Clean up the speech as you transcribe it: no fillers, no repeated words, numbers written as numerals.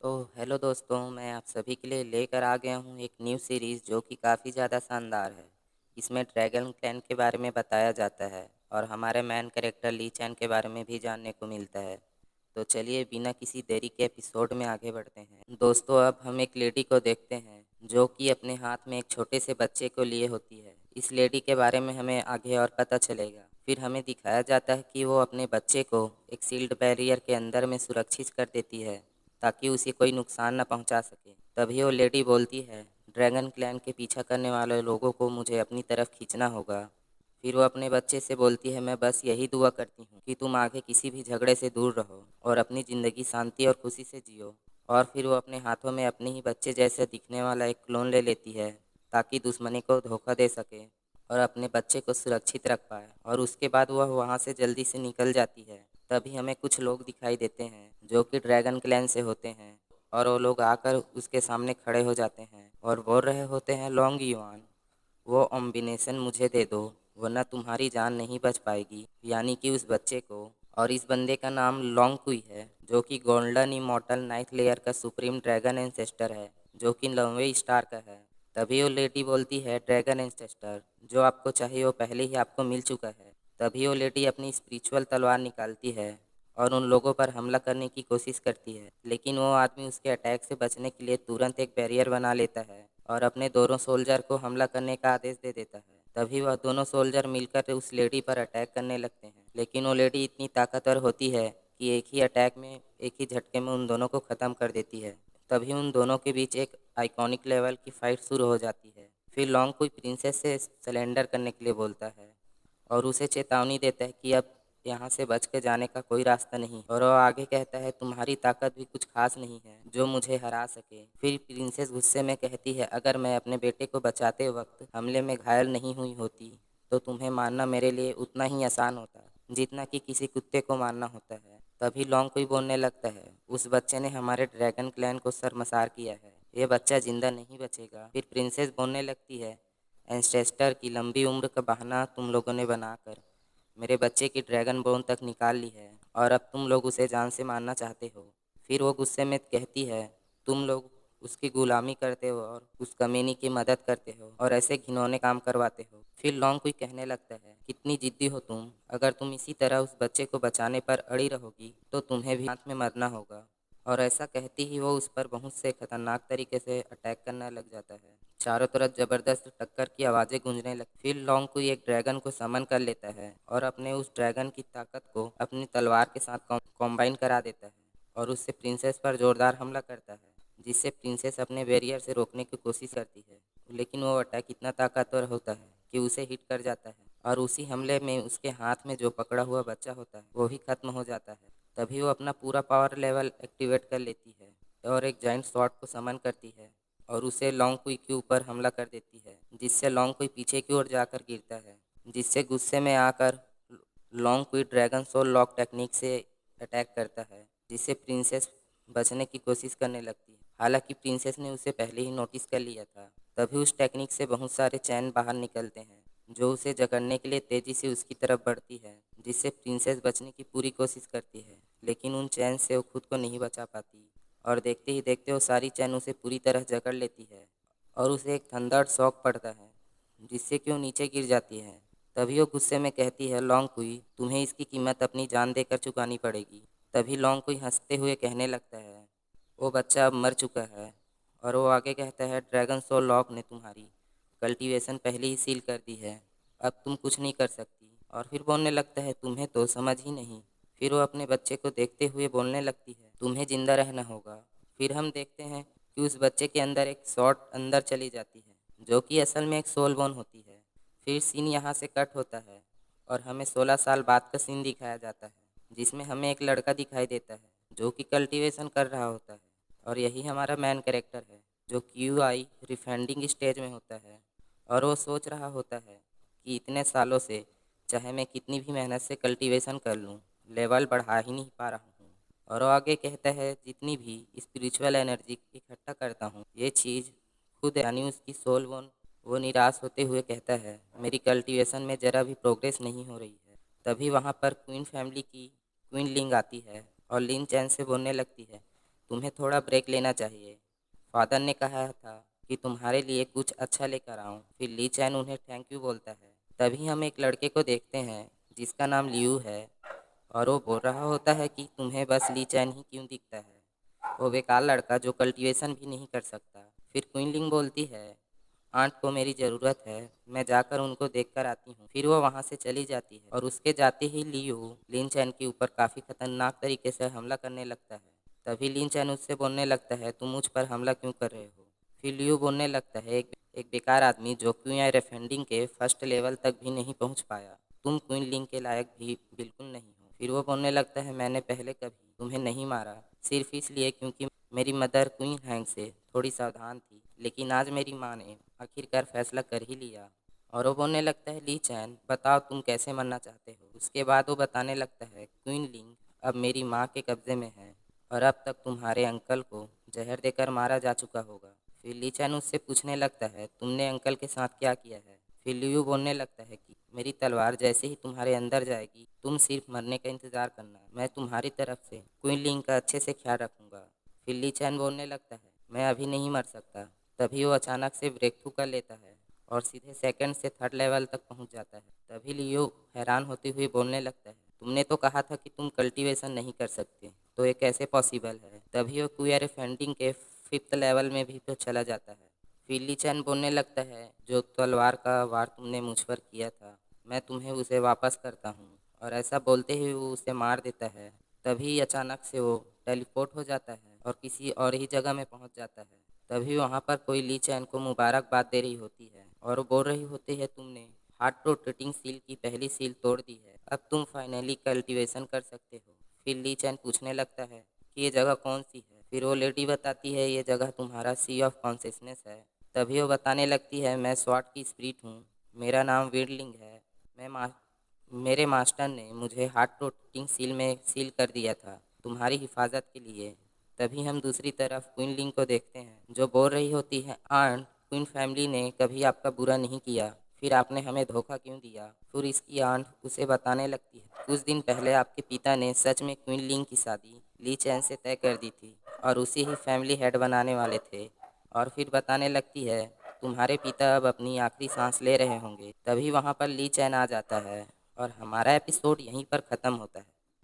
तो हेलो दोस्तों, मैं आप सभी के लिए लेकर आ गया हूँ एक न्यू सीरीज़ जो कि काफ़ी ज़्यादा शानदार है। इसमें ड्रैगन क्लैन के बारे में बताया जाता है और हमारे मेन कैरेक्टर ली चैन के बारे में भी जानने को मिलता है। तो चलिए बिना किसी देरी के एपिसोड में आगे बढ़ते हैं। दोस्तों, अब हम एक लेडी को देखते हैं जो कि अपने हाथ में एक छोटे से बच्चे को लिए होती है। इस लेडी के बारे में हमें आगे और पता चलेगा। फिर हमें दिखाया जाता है कि वो अपने बच्चे को एक सील्ड बैरियर के अंदर में सुरक्षित कर देती है ताकि उसे कोई नुकसान न पहुंचा सके। तभी वो लेडी बोलती है, ड्रैगन क्लैन के पीछा करने वाले लोगों को मुझे अपनी तरफ खींचना होगा। फिर वो अपने बच्चे से बोलती है, मैं बस यही दुआ करती हूँ कि तुम आगे किसी भी झगड़े से दूर रहो और अपनी ज़िंदगी शांति और खुशी से जियो। और फिर वो अपने हाथों में अपने ही बच्चे जैसे दिखने वाला एक क्लोन ले लेती है ताकि दुश्मनी को धोखा दे सके और अपने बच्चे को सुरक्षित रख पाए। और उसके बाद वह वहाँ से जल्दी से निकल जाती है। तभी हमें कुछ लोग दिखाई देते हैं जो कि ड्रैगन क्लैन से होते हैं और वो लोग आकर उसके सामने खड़े हो जाते हैं और बोल रहे होते हैं, लॉन्ग युआन, वो कॉम्बिनेशन मुझे दे दो वरना तुम्हारी जान नहीं बच पाएगी, यानी कि उस बच्चे को। और इस बंदे का नाम लॉन्ग कुई है जो कि गोल्डन इमॉर्टल नाइथ लेयर का सुप्रीम ड्रैगन एंसेस्टर है जो कि 9वें स्टार का है। तभी वो लेडी बोलती है, ड्रैगन एंसेस्टर, जो आपको चाहिए वो पहले ही आपको मिल चुका है। तभी वो लेडी अपनी स्पिरिचुअल तलवार निकालती है और उन लोगों पर हमला करने की कोशिश करती है, लेकिन वो आदमी उसके अटैक से बचने के लिए तुरंत एक बैरियर बना लेता है और अपने दोनों सोल्जर को हमला करने का आदेश दे देता है। तभी वह दोनों सोल्जर मिलकर उस लेडी पर अटैक करने लगते हैं, लेकिन वो लेडी इतनी ताकतवर होती है कि एक ही अटैक में, एक ही झटके में उन दोनों को ख़त्म कर देती है। तभी उन दोनों के बीच एक आइकॉनिक लेवल की फ़ाइट शुरू हो जाती है। फिर लॉन्ग कोई प्रिंसेस से सरेंडर करने के लिए बोलता है और उसे चेतावनी देता है कि अब यहाँ से बच के जाने का कोई रास्ता नहीं। और वो आगे कहता है, तुम्हारी ताकत भी कुछ खास नहीं है जो मुझे हरा सके। फिर प्रिंसेस गुस्से में कहती है, अगर मैं अपने बेटे को बचाते वक्त हमले में घायल नहीं हुई होती तो तुम्हें मारना मेरे लिए उतना ही आसान होता जितना कि किसी कुत्ते को मारना होता है। तभी लॉन्ग कोई बोलने लगता है, उस बच्चे ने हमारे ड्रैगन क्लैन को शर्मसार किया है, ये बच्चा जिंदा नहीं बचेगा। फिर प्रिंसेस बोलने लगती है, एंसेस्टर की लंबी उम्र का बहाना तुम लोगों ने बनाकर मेरे बच्चे की ड्रैगन बोन तक निकाल ली है और अब तुम लोग उसे जान से मारना चाहते हो। फिर वो गुस्से में कहती है, तुम लोग उसकी गुलामी करते हो और उस कमीनी की मदद करते हो और ऐसे घिनौने काम करवाते हो। फिर लॉन्ग कोई कहने लगता है, कितनी जिद्दी हो तुम, अगर तुम इसी तरह उस बच्चे को बचाने पर अड़ी रहोगी तो तुम्हें भी हाथ में मरना होगा। और ऐसा कहती ही वो उस पर बहुत से खतरनाक तरीके से अटैक करने लग जाता है। चारों तरफ जबरदस्त टक्कर की आवाज़ें गूंजने लगती। फिर लॉन्ग कोई एक ड्रैगन को समन कर लेता है और अपने उस ड्रैगन की ताकत को अपनी तलवार के साथ कॉम्बाइन करा देता है और उससे प्रिंसेस पर जोरदार हमला करता है, जिससे प्रिंसेस अपने बैरियर से रोकने की कोशिश करती है। लेकिन वो अटैक इतना ताकतवर होता है कि उसे हिट कर जाता है और उसी हमले में उसके हाथ में जो पकड़ा हुआ बच्चा होता है वो ही खत्म हो जाता है। तभी वो अपना पूरा पावर लेवल एक्टिवेट कर लेती है और एक जाइंट स्वॉर्ड को समन करती है और उसे लॉन्ग कुई के ऊपर हमला कर देती है, जिससे लॉन्ग कुई पीछे की ओर जाकर गिरता है। जिससे गुस्से में आकर लॉन्ग कुई ड्रैगन सोल लॉक टेक्निक से अटैक करता है, जिससे प्रिंसेस बचने की कोशिश करने लगती है। हालांकि प्रिंसेस ने उसे पहले ही नोटिस कर लिया था। तभी उस टेक्निक से बहुत सारे चैन बाहर निकलते हैं जो उसे जकड़ने के लिए तेज़ी से उसकी तरफ बढ़ती है, जिससे प्रिंसेस बचने की पूरी कोशिश करती है, लेकिन उन चैन से वो खुद को नहीं बचा पाती और देखते ही देखते वो सारी चैन उसे पूरी तरह जकड़ लेती है और उसे एक थंडर शॉक पड़ता है, जिससे कि वो नीचे गिर जाती है। तभी वो गुस्से में कहती है, लॉन्ग कुई, तुम्हें इसकी कीमत अपनी जान देकर चुकानी पड़ेगी। तभी लॉन्ग कुई हंसते हुए कहने लगता है, वो बच्चा अब मर चुका है। और वो आगे कहता है, ड्रैगन सोल लॉक ने तुम्हारी कल्टीवेशन पहले ही सील कर दी है, अब तुम कुछ नहीं कर सकती। और फिर बोलने लगता है, तुम्हें तो समझ ही नहीं। फिर वो अपने बच्चे को देखते हुए बोलने लगती है, तुम्हें जिंदा रहना होगा। फिर हम देखते हैं कि उस बच्चे के अंदर एक शॉट अंदर चली जाती है जो कि असल में एक सोल बोन होती है। फिर सीन यहाँ से कट होता है और हमें 16 साल बाद का सीन दिखाया जाता है, जिसमें हमें एक लड़का दिखाई देता है जो कि कल्टीवेशन कर रहा होता है। और यही हमारा मेन कैरेक्टर है जो QI रिफाइंडिंग स्टेज में होता है और वो सोच रहा होता है कि इतने सालों से चाहे मैं कितनी भी मेहनत से कल्टीवेशन कर लूँ, लेवल बढ़ा ही नहीं पा रहा हूँ। और वो आगे कहता है, जितनी भी स्पिरिचुअल एनर्जी इकट्ठा करता हूँ ये चीज़ खुद, यानी उसकी सोल बोन, वो निराश होते हुए कहता है, मेरी कल्टीवेशन में ज़रा भी प्रोग्रेस नहीं हो रही है। तभी वहाँ पर क्वीन फैमिली की क्वीन लिंग आती है और लिन चैन से बोलने लगती है, तुम्हें थोड़ा ब्रेक लेना चाहिए। फादर ने कहा था कि तुम्हारे लिए कुछ अच्छा लेकर आऊं। फिर ली चैन उन्हें थैंक यू बोलता है। तभी हम एक लड़के को देखते हैं जिसका नाम लियू है, और वो बोल रहा होता है कि तुम्हें बस ली चैन ही क्यों दिखता है, वो बेकार लड़का जो कल्टीवेशन भी नहीं कर सकता। फिर क्विनलिंग बोलती है, आंट को मेरी ज़रूरत है, मैं जाकर उनको देख कर आती हूँ। फिर वो वहाँ से चली जाती है और उसके जाते ही लियू लिन चैन के ऊपर काफ़ी खतरनाक तरीके से हमला करने लगता है। तभी लिन चैन उससे बोलने लगता है, तुम मुझ पर हमला क्यों कर रहे हो। फिर लियू बोलने लगता है, एक बेकार आदमी जो क्वीन या रेफेंडिंग के फर्स्ट लेवल तक भी नहीं पहुंच पाया, तुम क्वीन लिंग के लायक भी बिल्कुल नहीं हो। फिर वो बोलने लगता है, मैंने पहले कभी तुम्हें नहीं मारा, सिर्फ इसलिए क्योंकि मेरी मदर क्वीन हैंग से थोड़ी सावधान थी, लेकिन आज मेरी माँ ने आखिरकार फैसला कर ही लिया। और वो बोलने लगता है, ली चैन बताओ तुम कैसे मरना चाहते हो। उसके बाद वो बताने लगता है, क्वीन लिंग अब मेरी माँ के कब्जे में है, और अब तक तुम्हारे अंकल को जहर देकर मारा जा चुका होगा। फिर ली चैन उससे पूछने लगता है, तुमने अंकल के साथ क्या किया है। फिर लियू बोलने लगता है कि मेरी तलवार जैसे ही तुम्हारे अंदर जाएगी, तुम सिर्फ मरने का इंतजार करना, मैं तुम्हारी तरफ से क्वीन लिंग का अच्छे से ख्याल रखूंगा। फिर ली चैन बोलने लगता है, मैं अभी नहीं मर सकता। तभी वो अचानक से ब्रेक थ्रू कर लेता है और सीधे सेकंड से थर्ड लेवल तक पहुंच जाता है। तभी लियो हैरान होते हुए बोलने लगता है, तुमने तो कहा था कि तुम कल्टीवेशन नहीं कर सकते, तो ये कैसे पॉसिबल है। तभी वो क्यूआर फंडिंग के फिफ्थ लेवल में भी तो चला जाता है। फिर ली चैन बोलने लगता है, जो तलवार का वार तुमने मुझ पर किया था, मैं तुम्हें उसे वापस करता हूँ। और ऐसा बोलते ही वो उसे मार देता है। तभी अचानक से वो टेलीपोर्ट हो जाता है और किसी और ही जगह में पहुंच जाता है। तभी वहाँ पर कोई ली चैन को मुबारकबाद दे रही होती है और वो बोल रही होती है, तुमने हार्ट रोटेटिंग सील की पहली सील तोड़ दी है, अब तुम फाइनली कल्टीवेशन कर सकते हो। फिर ली चैन पूछने लगता है कि ये जगह कौन सी है। फिर वो लेडी बताती है, ये जगह तुम्हारा सी ऑफ कॉन्शियसनेस है। तभी वो बताने लगती है, मैं स्वॉट की स्पिरिट हूँ, मेरा नाम वीडलिंग है, मैं मेरे मास्टर ने मुझे हार्ट रोटेटिंग सील में सील कर दिया था तुम्हारी हिफाजत के लिए। तभी हम दूसरी तरफ क्वीन लिंग को देखते हैं जो बोल रही होती है, आंट क्वीन फैमिली ने कभी आपका बुरा नहीं किया, फिर आपने हमें धोखा क्यों दिया। फिर इसकी आंट उसे बताने लगती है, कुछ दिन पहले आपके पिता ने सच में क्वीन लिंग की शादी ली चैन से तय कर दी थी और उसी ही फैमिली हेड बनाने वाले थे। और फिर बताने लगती है, तुम्हारे पिता अब अपनी आखिरी सांस ले रहे होंगे। तभी वहाँ पर ली चैन आ जाता है और हमारा एपिसोड यहीं पर ख़त्म होता है।